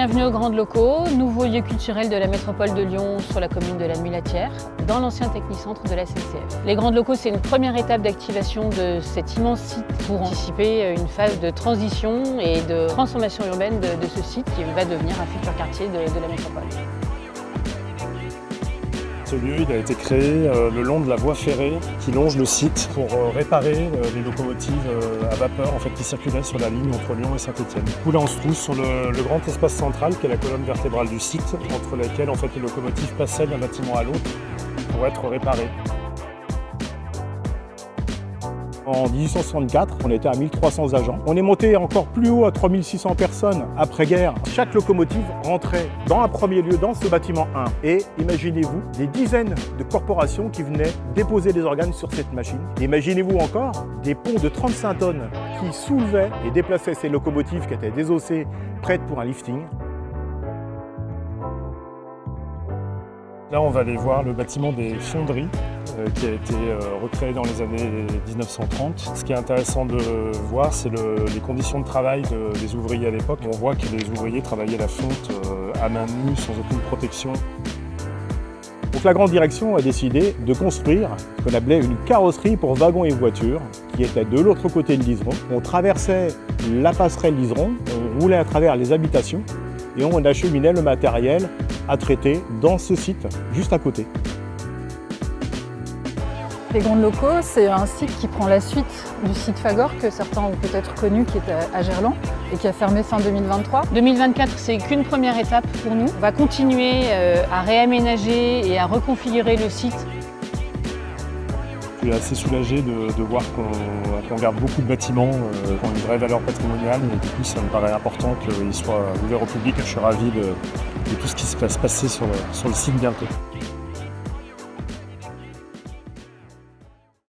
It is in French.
Bienvenue aux Grands Locaux, nouveau lieu culturel de la métropole de Lyon sur la commune de la Mulatière, dans l'ancien technicentre de la SNCF. Les Grands Locaux, c'est une première étape d'activation de cet immense site pour anticiper une phase de transition et de transformation urbaine de ce site qui va devenir un futur quartier de la métropole. Ce lieu il a été créé le long de la voie ferrée qui longe le site pour réparer les locomotives à vapeur qui circulaient sur la ligne entre Lyon et Saint-Étienne. Du coup là on se trouve sur le grand espace central qui est la colonne vertébrale du site, entre lesquelles les locomotives passaient d'un bâtiment à l'autre pour être réparées. En 1864, on était à 1300 agents. On est monté encore plus haut à 3600 personnes après-guerre. Chaque locomotive rentrait dans un premier lieu dans ce bâtiment 1. Et imaginez-vous des dizaines de corporations qui venaient déposer des organes sur cette machine. Imaginez-vous encore des ponts de 35 tonnes qui soulevaient et déplaçaient ces locomotives qui étaient désossées, prêtes pour un lifting. Là, on va aller voir le bâtiment des fonderies qui a été recréé dans les années 1930. Ce qui est intéressant de voir, c'est les conditions de travail des ouvriers à l'époque. On voit que les ouvriers travaillaient la fonte à main nue, sans aucune protection. Donc la grande direction a décidé de construire ce qu'on appelait une carrosserie pour wagons et voitures qui était de l'autre côté de l'Iseron. On traversait la passerelle l'Iseron, on roulait à travers les habitations et on acheminait le matériel à traiter dans ce site, juste à côté. Les Grands Locaux, c'est un site qui prend la suite du site Fagor, que certains ont peut-être connu, qui est à Gerland et qui a fermé fin 2023. 2024, c'est qu'une première étape pour nous. On va continuer à réaménager et à reconfigurer le site. Je suis assez soulagé de voir qu'on garde beaucoup de bâtiments qui ont une vraie valeur patrimoniale et du coup ça me paraît important qu'ils soient ouverts au public. Je suis ravi de tout ce qui se passe passer sur le site bientôt.